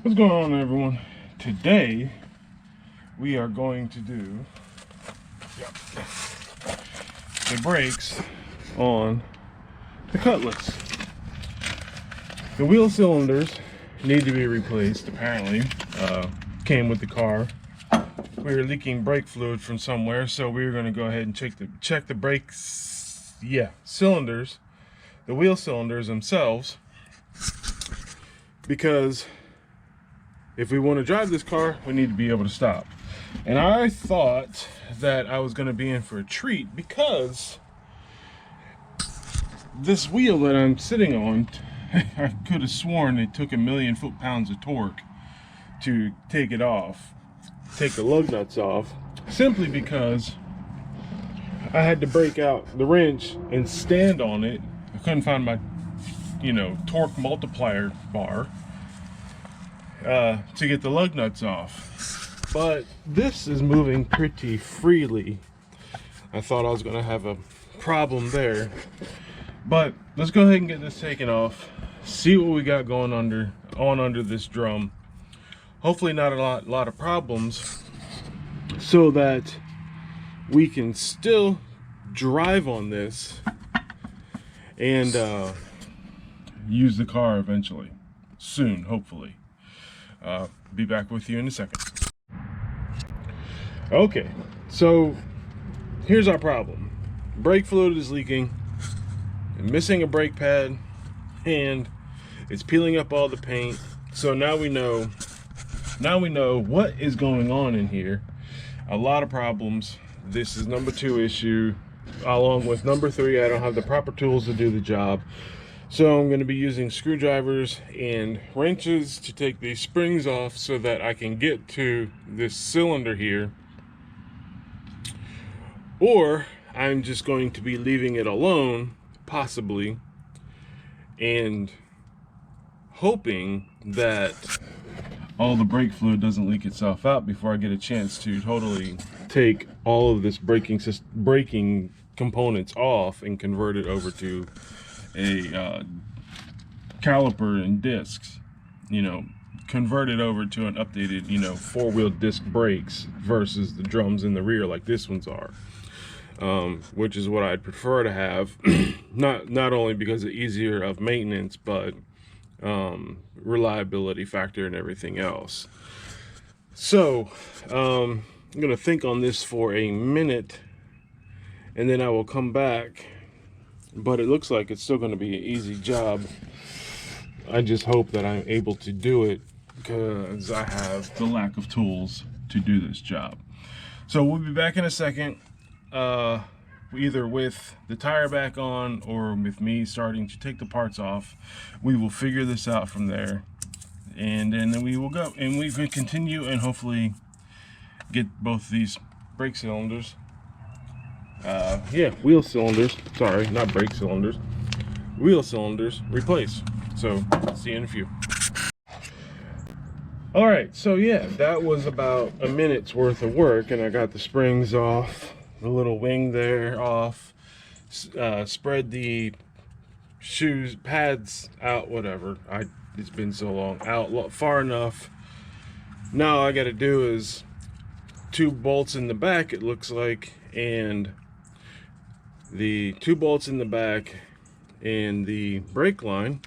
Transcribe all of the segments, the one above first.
What's going on, everyone? Today we are going to do the brakes on the Cutlass. The wheel cylinders need to be replaced. Apparently, came with the car. We were leaking brake fluid from somewhere, so we were going to go ahead and check the brakes. Yeah, cylinders, the wheel cylinders themselves, because if we want to drive this car, we need to be able to stop. And I thought that I was going to be in for a treat, because this wheel that I'm sitting on, I could have sworn it took 1,000,000 foot-pounds of torque to take it off, take the lug nuts off, simply because I had to break out the wrench and stand on it. I couldn't find my, torque multiplier bar to get the lug nuts off. But this is moving pretty freely. I thought I was going to have a problem there, but let's go ahead and get this taken off, see what we got going under this drum. Hopefully not a lot of problems, so that we can still drive on this and use the car eventually, soon, hopefully. Be back with you in a second. Okay, so here's our problem. Brake fluid is leaking, I'm missing a brake pad, and it's peeling up all the paint. So now we know what is going on in here. A lot of problems. This is number 2 issue, along with number 3. I don't have the proper tools to do the job. So I'm going to be using screwdrivers and wrenches to take these springs off so that I can get to this cylinder here. Or I'm just going to be leaving it alone, possibly, and hoping that all the brake fluid doesn't leak itself out before I get a chance to totally take all of this braking components off and convert it over to a caliper and discs, convert it over to an updated 4-wheel disc brakes versus the drums in the rear like this ones are, which is what I'd prefer to have. not only because of easier of maintenance, but reliability factor and everything else. So I'm gonna think on this for a minute, and then I will come back. But it looks like it's still going to be an easy job. I just hope that I'm able to do it, because I have the lack of tools to do this job. So we'll be back in a second, either with the tire back on or with me starting to take the parts off. We will figure this out from there, and then we will go and we can continue and hopefully get both these brake cylinders, wheel cylinders, sorry, not brake cylinders, wheel cylinders replaced. So see you in a few. All right, so yeah, that was about a minute's worth of work, and I got the springs off, the little wing there off, spread the shoes pads out, whatever. It's been so long, out far enough. Now all I got to do is 2 bolts in the back, it looks like, and the 2 bolts in the back and the brake line,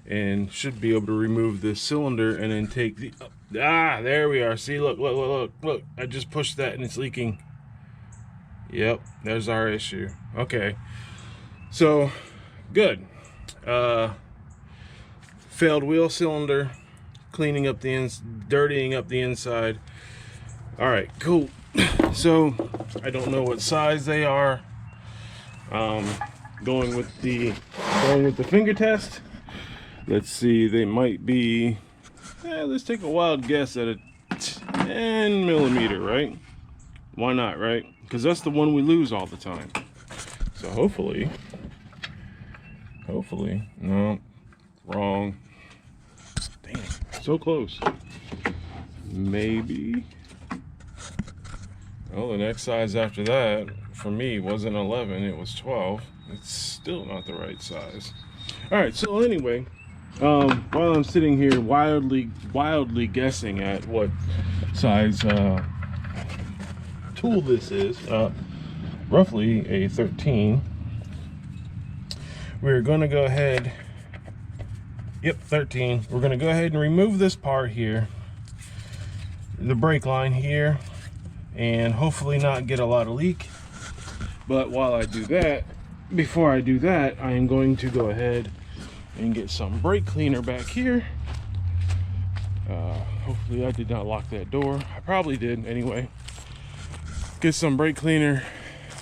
and should be able to remove this cylinder and then take the there we are. See, look, I just pushed that and it's leaking. Yep, there's our issue. Okay, so good. Failed wheel cylinder, cleaning up the dirtying up the inside. All right, cool. So I don't know what size they are. Going with the finger test. Let's see, they might be, let's take a wild guess at a 10 millimeter, right? Why not, right? Because that's the one we lose all the time. So hopefully, no, wrong. Damn, so close. Maybe. Well, the next size after that for me wasn't 11, it was 12. It's still not the right size. All right, so anyway, While I'm sitting here wildly guessing at what size tool this is, roughly a 13, we're going to go ahead, yep, 13. We're going to go ahead and remove this part here, the brake line here, and hopefully not get a lot of leak. But while I do that, before I do that, I am going to go ahead and get some brake cleaner back here. Hopefully I did not lock that door. I probably did anyway. Get some brake cleaner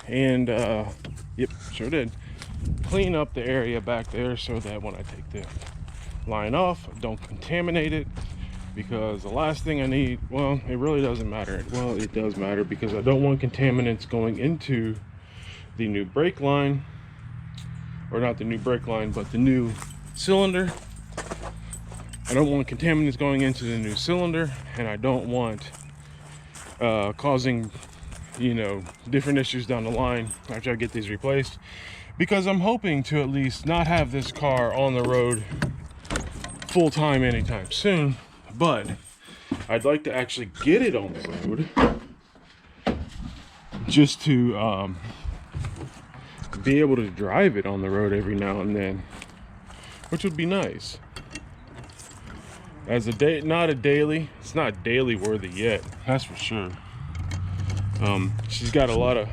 and yep, sure did. Clean up the area back there so that when I take the line off, I don't contaminate it, because the last thing I need, well, it really doesn't matter. Well, it does matter, because I don't want contaminants going into the new brake line, or not the new brake line, but the new cylinder. I don't want contaminants going into the new cylinder, and I don't want causing, you know, different issues down the line after I get these replaced, because I'm hoping to at least not have this car on the road full time anytime soon. But I'd like to actually get it on the road, just to be able to drive it on the road every now and then, which would be nice. As a not a daily, it's not daily worthy yet, that's for sure. She's got a lot of,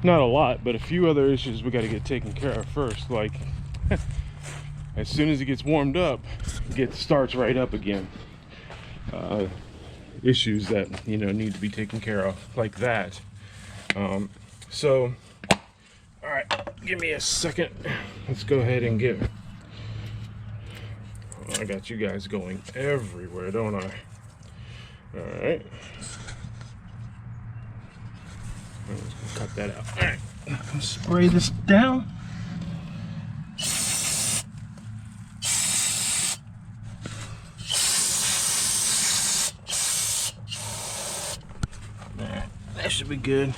not a lot, but a few other issues we got to get taken care of first. Like, as soon as it gets warmed up, starts right up again. Issues that, you know, need to be taken care of, like that. So, all right, give me a second. Let's go ahead and get. I got you guys going everywhere, don't I? All right. Let's cut that out. All right. Let's spray this down. That should be good.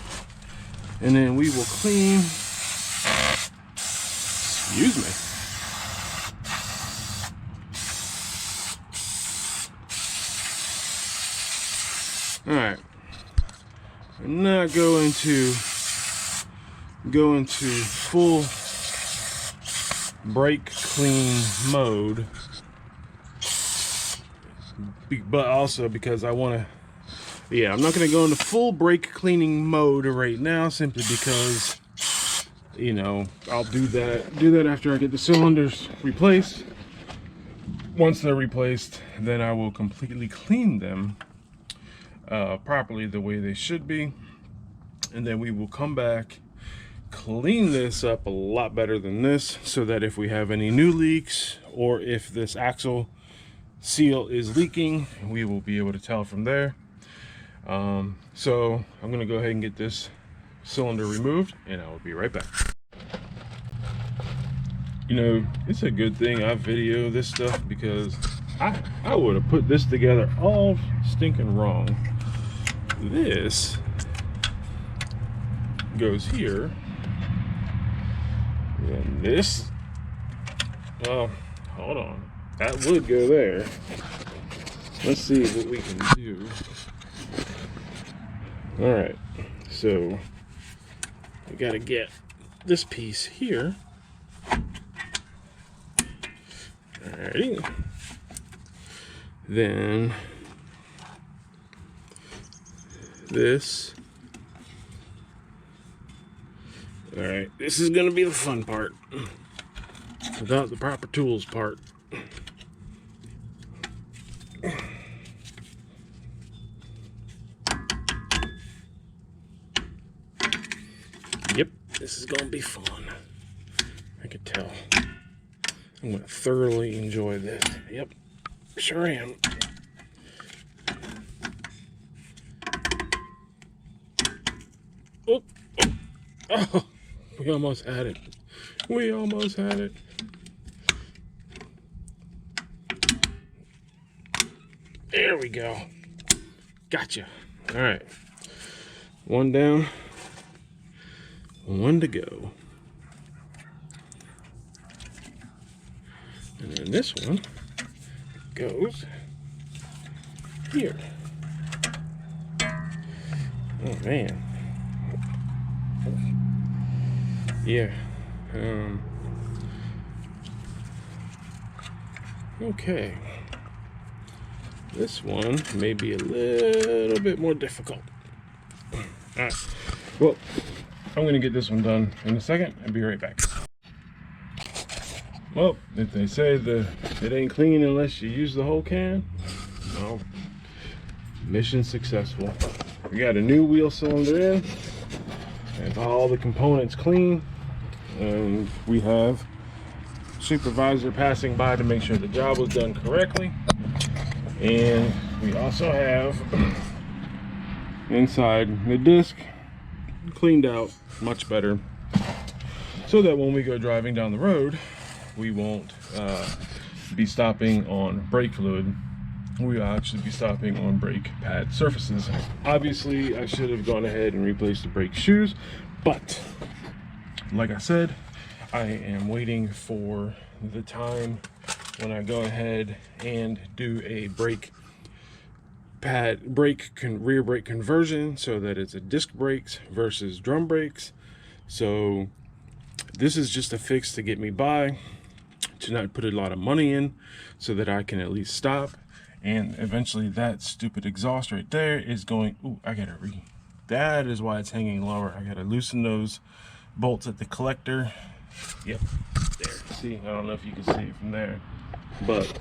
And then we will clean. Excuse me. All right. I'm not going to go into full brake clean mode, but also because I want to. Yeah, I'm not going to go into full brake cleaning mode right now, simply because, you know, I'll do that after I get the cylinders replaced. Once they're replaced, then I will completely clean them properly the way they should be, and then we will come back, clean this up a lot better than this, so that if we have any new leaks, or if this axle seal is leaking, we will be able to tell from there. So I'm gonna go ahead and get this cylinder removed, and I will be right back. You know, it's a good thing I video this stuff, because I would have put this together all stinking wrong. This goes here, and this, well, hold on, that would go there. Let's see what we can do. All right, so we got to get this piece here. Alrighty. Then this. All right, this is gonna be the fun part, without the proper tools part. Yep, this is gonna be fun. I could tell. I'm gonna thoroughly enjoy this. Yep, sure am. Oh, oh, we almost had it. We almost had it. There we go. Gotcha. All right. One down, one to go. And then this one goes here. Oh man. Yeah. Okay. This one may be a little bit more difficult. Alright. Well, I'm gonna get this one done in a second and be right back. Well, if they say it ain't clean unless you use the whole can, well, mission successful. We got a new wheel cylinder in, and all the components clean, and we have supervisor passing by to make sure the job was done correctly. And we also have inside the disc cleaned out much better, so that when we go driving down the road, we won't be stopping on brake fluid. We'll actually be stopping on brake pad surfaces. Obviously, I should have gone ahead and replaced the brake shoes, but like I said, I am waiting for the time when I go ahead and do a brake pad rear brake conversion, so that it's a disc brakes versus drum brakes. So this is just a fix to get me by, to not put a lot of money in, so that I can at least stop. And eventually that stupid exhaust right there is going, ooh, that is why it's hanging lower. I gotta loosen those bolts at the collector. Yep, there, see, I don't know if you can see it from there, but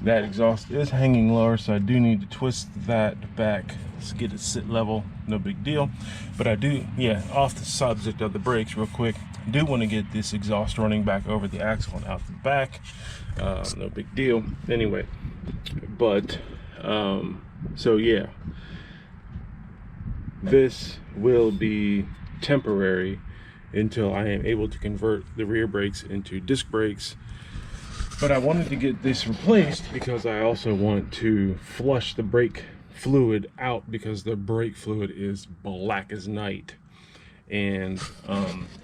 that exhaust is hanging lower, so I do need to twist that back to get it sit level. No big deal. But I do, yeah, off the subject of the brakes real quick, I do want to get this exhaust running back over the axle and out the back. No big deal anyway. But so yeah, this will be temporary until I am able to convert the rear brakes into disc brakes. But I wanted to get this replaced because I also want to flush the brake fluid out, because the brake fluid is black as night. And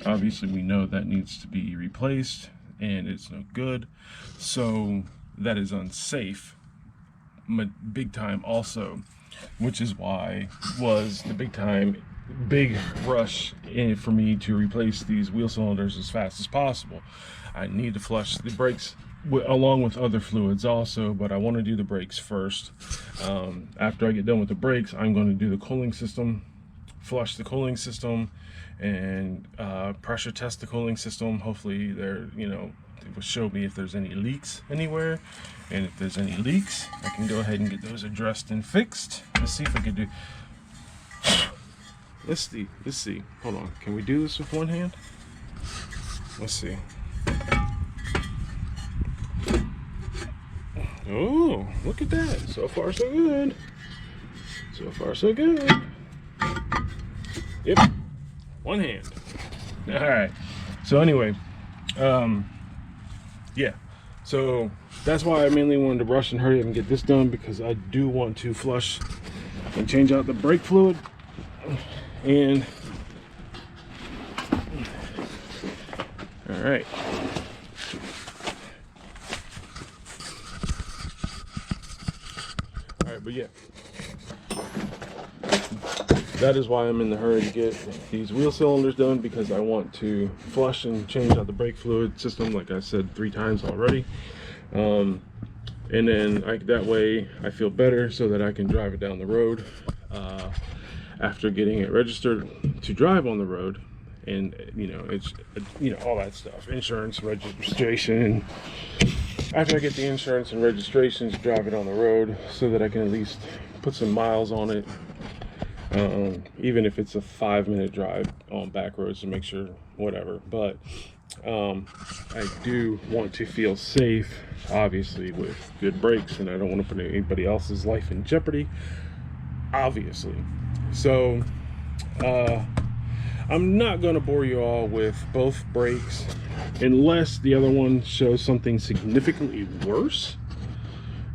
obviously we know that needs to be replaced, and it's no good. So that is unsafe, big time also, which is why was the big rush in for me to replace these wheel cylinders as fast as possible. I need to flush the brakes along with other fluids also, but I want to do the brakes first. After I get done with the brakes, I'm going to do the cooling system, flush the cooling system, and pressure test the cooling system. Hopefully there, it will show me if there's any leaks anywhere, and if there's any leaks, I can go ahead and get those addressed and fixed. Let's see if I can do, let's see, hold on, can we do this with one hand? Let's see. Oh, look at that. So far, so good. So far, so good. Yep. One hand. All right. So anyway, yeah. So that's why I mainly wanted to rush and hurry up and get this done, because I do want to flush and change out the brake fluid. And all right. But yeah, that is why I'm in the hurry to get these wheel cylinders done, because I want to flush and change out the brake fluid system, like I said 3 times already. And then that way I feel better, so that I can drive it down the road after getting it registered to drive on the road. And it's all that stuff, insurance, registration. After I get the insurance and registrations, drive it on the road, so that I can at least put some miles on it, even if it's a 5-minute drive on back roads to make sure, whatever. But I do want to feel safe, obviously, with good brakes, and I don't want to put anybody else's life in jeopardy, obviously. So I'm not going to bore you all with both brakes, unless the other one shows something significantly worse.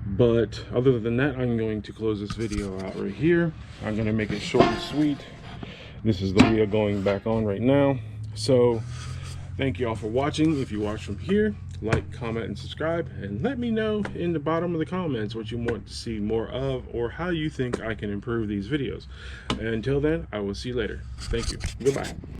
But other than that, I'm going to close this video out right here. I'm going to make it short and sweet. This is the wheel going back on right now. So thank you all for watching. If you watch from here, like, comment, and subscribe, and let me know in the bottom of the comments what you want to see more of or how you think I can improve these videos. Until then, I will see you later. Thank you. Goodbye.